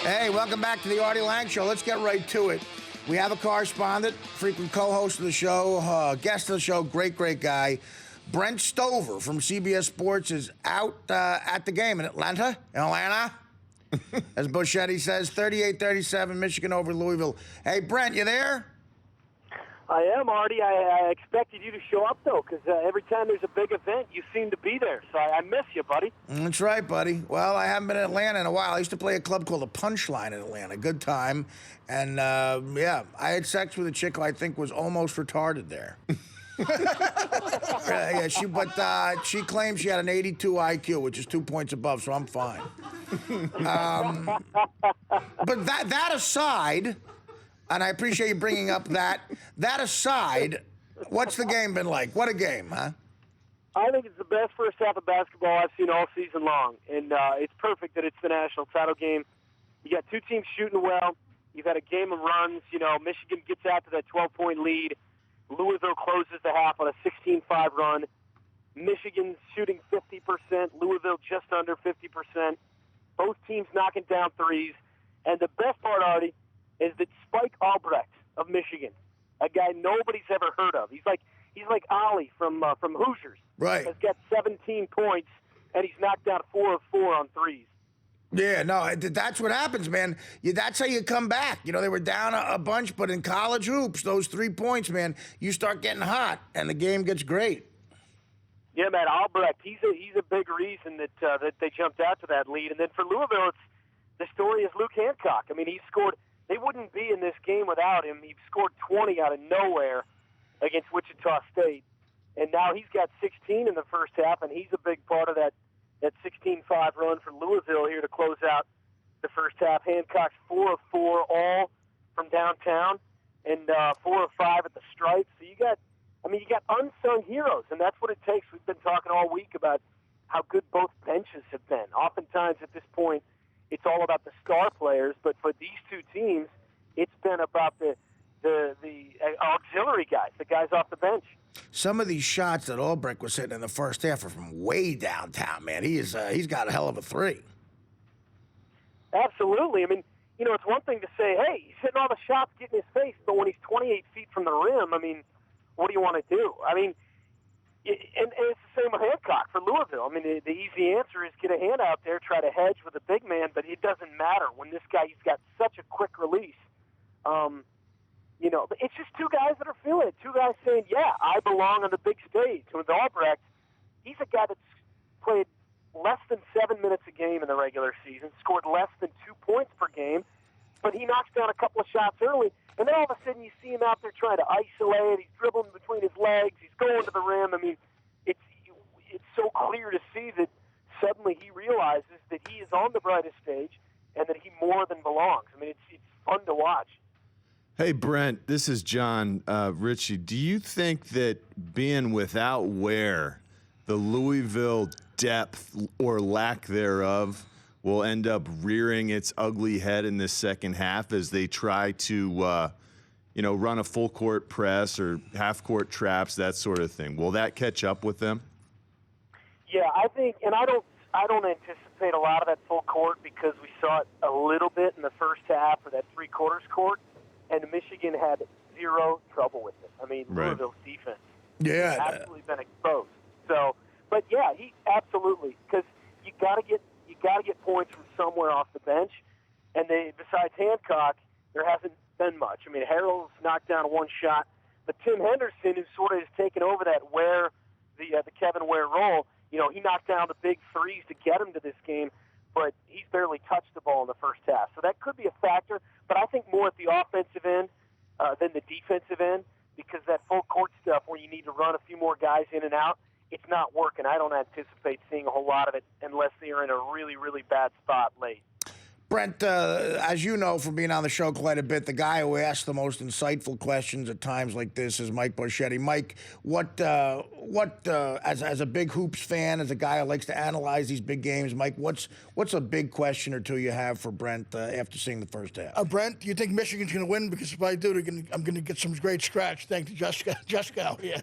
Hey, welcome back to the Artie Lange Show. Let's get right to it. We have a correspondent, frequent co-host of the show, guest of the show, great guy. Brent Stover from CBS Sports is out at the game in Atlanta. As Buschetti says, 38-37, Michigan over Louisville. Hey, Brent, you there? I am, Artie. I expected you to show up, though, because every time there's a big event, you seem to be there. So I miss you, buddy. That's right, buddy. Well, I haven't been in Atlanta in a while. I used to play a club called the Punchline in Atlanta. Good time. And, I had sex with a chick who I think was almost retarded there. She claims she had an 82 IQ, which is 2 points above, so I'm fine. But that aside... And I appreciate you bringing up that. That aside, what's the game been like? What a game, huh? I think it's the best first half of basketball I've seen all season long. And it's perfect that it's the national title game. You got two teams shooting well. You've had a game of runs. You know, Michigan gets out to that 12-point lead. Louisville closes the half on a 16-5 run. Michigan's shooting 50%. Louisville just under 50%. Both teams knocking down threes. And the best part, Artie, is that Spike Albrecht of Michigan, a guy nobody's ever heard of. He's like Ollie from Hoosiers. Right. Has got 17 points, and he's knocked down 4 of 4 on threes. Yeah, no, that's what happens, man. That's how you come back. You know, they were down a bunch, but in college hoops, those 3 points, man, you start getting hot, and the game gets great. Yeah, man, Albrecht, he's a big reason that they jumped out to that lead. And then for Louisville, the story is Luke Hancock. I mean, he scored. They wouldn't be in this game without him. He scored 20 out of nowhere against Wichita State. And now he's got 16 in the first half, and he's a big part of that 16-5 run for Louisville here to close out the first half. Hancock's 4 of 4, all from downtown, and 4 of 5 at the stripe. So you got unsung heroes, and that's what it takes. We've been talking all week about how good both benches have been. Oftentimes at this point, it's all about the star players, but for these two teams, it's been about the auxiliary guys, the guys off the bench. Some of these shots that Albrecht was hitting in the first half are from way downtown, man. He's got a hell of a three. Absolutely. I mean, you know, it's one thing to say, hey, he's hitting all the shots, getting his face, but when he's 28 feet from the rim, I mean, what do you want to do? I mean, and it's the same with Hancock for Louisville. I mean, the easy answer is get a hand out there, try to hedge with a big man, but it doesn't matter when this guy, he's got such a quick release. You know, it's just two guys that are feeling it. Two guys saying, yeah, I belong on the big stage. With Albrecht, he's a guy that's played less than 7 minutes a game in the regular season, scored less than 2 points per game, but he knocks down a couple of shots early, and then all of a sudden you see him out there trying to isolate. He's dribbling between his legs. He's going to the rim. I mean, it's so clear to see that suddenly he realizes that he is on the brightest stage and that he more than belongs. I mean, it's fun to watch. Hey, Brent, this is John Ritchie. Do you think that being without Ware, the Louisville depth or lack thereof will end up rearing its ugly head in this second half as they try to, run a full court press or half court traps, that sort of thing? Will that catch up with them? Yeah, I think, and I don't anticipate a lot of that full court because we saw it a little bit in the first half of that three-quarters court, and Michigan had zero trouble with it. I mean, right. Louisville's defense has absolutely been exposed. So, but yeah, he absolutely, because you got to get points from somewhere off the bench, and besides Hancock, there hasn't been much. I mean, Harrell's knocked down one shot, but Tim Henderson, who sort of has taken over that Ware, the Kevin Ware role, you know, he knocked down the big threes to get him to this game, but he's barely touched the ball in the first half. So that could be a factor, but I think more at the offensive end than the defensive end, because that full court stuff where you need to run a few more guys in and out, it's not working. I don't anticipate seeing a whole lot of it unless they're in a really, really bad spot late. Brent, as you know from being on the show quite a bit, the guy who asks the most insightful questions at times like this is Mike Buschetti. Mike, what as a big hoops fan, as a guy who likes to analyze these big games, Mike, what's a big question or two you have for Brent after seeing the first half? Brent, do you think Michigan's going to win? Because if I do, I'm going to get some great scratch. Thanks to Jessica out here.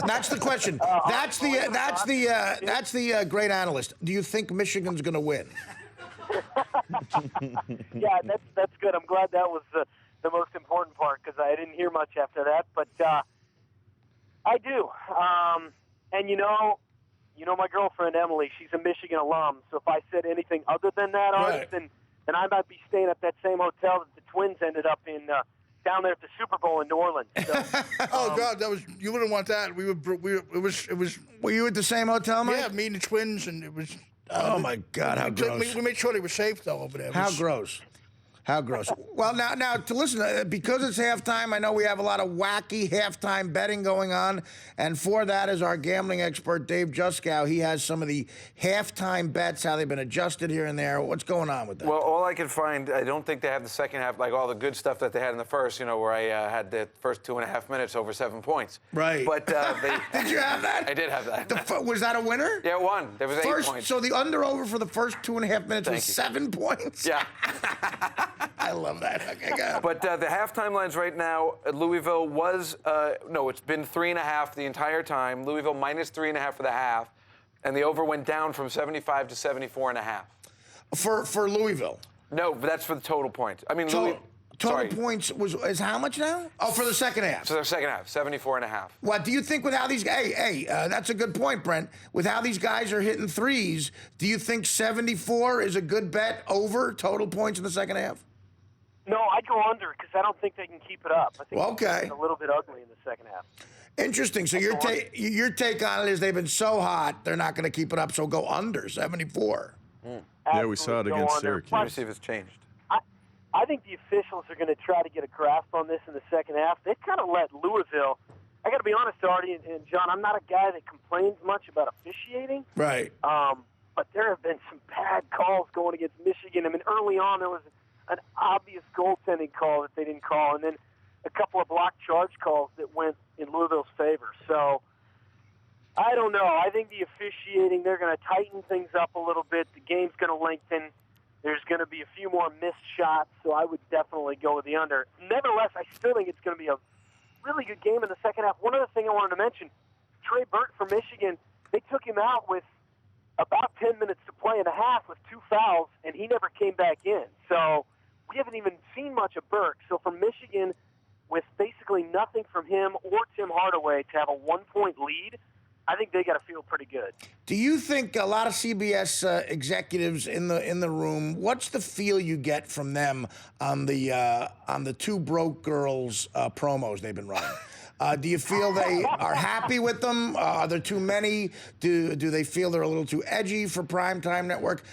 That's the question. That's the great analyst. Do you think Michigan's going to win? Yeah, that's good. I'm glad that was the most important part because I didn't hear much after that. But I do. And you know my girlfriend Emily, she's a Michigan alum. So if I said anything other than that, Artie, then I might be staying at that same hotel that the Twins ended up in down there at the Super Bowl in New Orleans. So, Oh God, you wouldn't want that. It was. Were you at the same hotel, Mike? Yeah, me and the Twins, and it was. Oh my God, how gross! We made sure they were safe though over there. How gross. How gross. Well, now to listen, because it's halftime, I know we have a lot of wacky halftime betting going on. And for that is our gambling expert, Dave Juskow. He has some of the halftime bets, how they've been adjusted here and there. What's going on with that? Well, all I can find, I don't think they have the second half, like all the good stuff that they had in the first, where I had the first 2.5 minutes over 7 points. Right. But Did you have that? I did have that. Was that a winner? Yeah, it won. There was 8 points. So the under-over for the first 2.5 minutes was 7 points? Yeah. I love that. Okay, go. But the halftime lines right now, Louisville was, it's been 3.5 the entire time. Louisville minus 3.5 for the half. And the over went down from 75 to 74.5. For Louisville? No, but that's for the total points. I mean, Total points is how much now? Oh, for the second half. So the second half, 74.5. What do you think with how these guys? Hey, that's a good point, Brent. With how these guys are hitting threes, do you think 74 is a good bet over total points in the second half? No, I'd go under because I don't think they can keep it up. I think okay. It's a little bit ugly in the second half. Interesting. So your take on it is they've been so hot, they're not going to keep it up, so go under 74. Yeah, we saw it against Syracuse. Let me see if it's changed. I think the officials are going to try to get a grasp on this in the second half. They've kind of let Louisville. I got to be honest, Artie and John, I'm not a guy that complains much about officiating. Right. But there have been some bad calls going against Michigan. I mean, early on there was an obvious goaltending call that they didn't call, and then a couple of block charge calls that went in Louisville's favor. So I don't know. I think the officiating, they're going to tighten things up a little bit. The game's going to lengthen. There's going to be a few more missed shots, so I would definitely go with the under. Nevertheless, I still think it's going to be a really good game in the second half. One other thing I wanted to mention, Trey Burke from Michigan, they took him out with about 10 minutes to play in a half with 2 fouls, and he never came back in. So we haven't even seen much of Burke. So from Michigan, with basically nothing from him or Tim Hardaway to have a 1-point lead, I think they got to feel pretty good. Do you think a lot of CBS executives in the room? What's the feel you get from them on the Two Broke Girls promos they've been running? Do you feel they are happy with them? Are there too many? Do they feel they're a little too edgy for primetime network?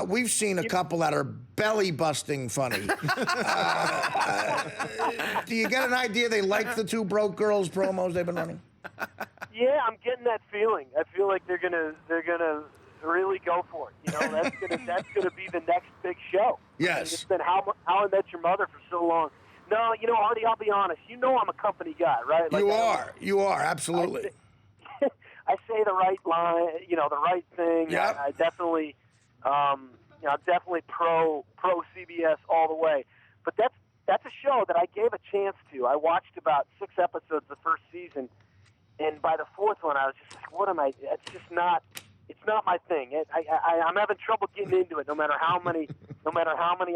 We've seen a couple that are belly busting funny. Do you get an idea they like the Two Broke Girls promos they've been running? Yeah, I'm getting that feeling. I feel like they're gonna really go for it. That's gonna be the next big show. Yes. It's been How I Met Your Mother for so long. No, Artie, I'll be honest. I'm a company guy, right? Like You are absolutely. I say the right line, the right thing. Yep. I definitely, I'm definitely pro CBS all the way. But that's a show that I gave a chance to. I watched about 6 episodes the first season. And by the 4th one, I was just like, what am I? It's just not. It's not my thing. I'm having trouble getting into it. No matter how many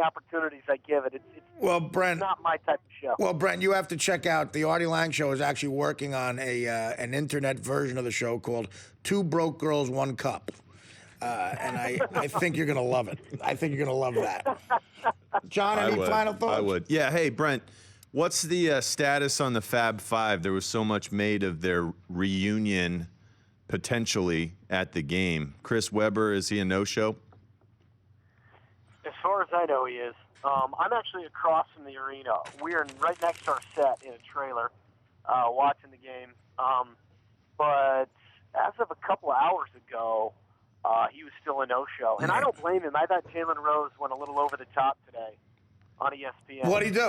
opportunities I give it, Brent, it's not my type of show. Well, Brent, you have to check out the Artie Lange Show is actually working on an internet version of the show called Two Broke Girls, One Cup. And I think you're going to love it. I think you're going to love that. John, any final thoughts? I would. Yeah. Hey, Brent. What's the status on the Fab Five? There was so much made of their reunion potentially at the game. Chris Webber, is he a no-show? As far as I know, he is. I'm actually across from the arena. We're right next to our set in a trailer watching the game. But as of a couple of hours ago, he was still a no-show. And I don't blame him. I thought Jalen Rose went a little over the top today on ESPN. What'd he do?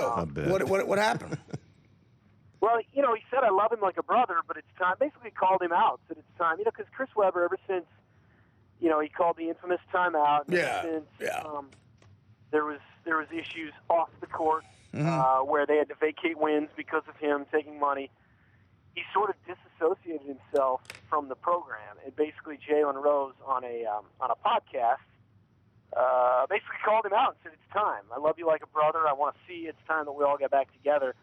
What happened? Well, he said, I love him like a brother, but it's time. Basically called him out, said it's time. Because Chris Webber, ever since, he called the infamous timeout. Yeah. There was issues off the court where they had to vacate wins because of him taking money. He sort of disassociated himself from the program. And basically, Jalen Rose on a podcast basically called him out and said, it's time. I love you like a brother. I want to see you. It's time that we all get back together.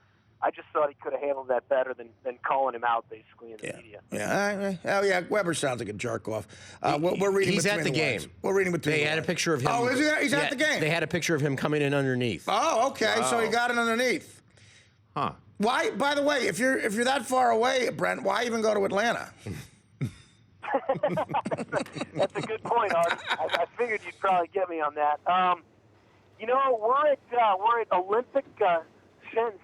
I just thought he could have handled that better than calling him out, basically, in the media. Yeah, Weber sounds like a jerk off. We're reading He's between at the game. lines. We're reading between They the had a lines. picture of him. Oh, is he? He's at the game. They had a picture of him coming in underneath. Oh, okay. So he got it underneath. Huh. Why? By the way, if you're that far away, Brent, why even go to Atlanta? That's a good point, Art. I figured you'd probably get me on that. We're at Olympic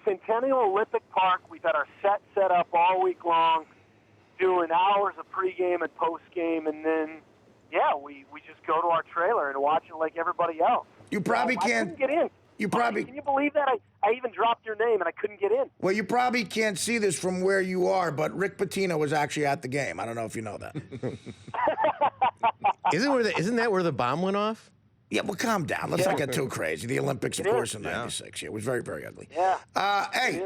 Centennial Olympic Park. We've had our set up all week long, doing hours of pregame and postgame, and then we just go to our trailer and watch it like everybody else. You probably I can't couldn't get in. Can you believe that? I even dropped your name and I couldn't get in. Well, you probably can't see this from where you are, but Rick Pitino was actually at the game. I don't know if you know that. Isn't that where the bomb went off? Yeah, well, calm down. Let's not get too crazy. The Olympics, of course, in '96. Yeah, it was very, very ugly. Yeah. Hey,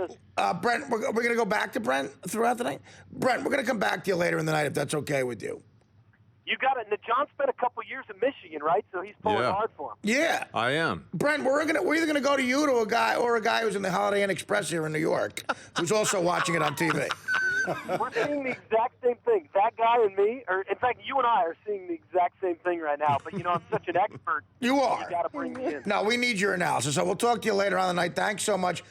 Brent, we're going to go back to Brent throughout the night. Brent, we're going to come back to you later in the night if that's okay with you. You got it. Now, John spent a couple years in Michigan, right? So he's pulling hard for him. Yeah. I am. Brent, we're either going to go to you to a guy who's in the Holiday Inn Express here in New York, who's also watching it on TV. We're seeing the exact same thing. That guy and me, or in fact, you and I are seeing the exact same thing right now. But, I'm such an expert. You are. You got to bring me in. No, we need your analysis. So we'll talk to you later on the night. Thanks so much.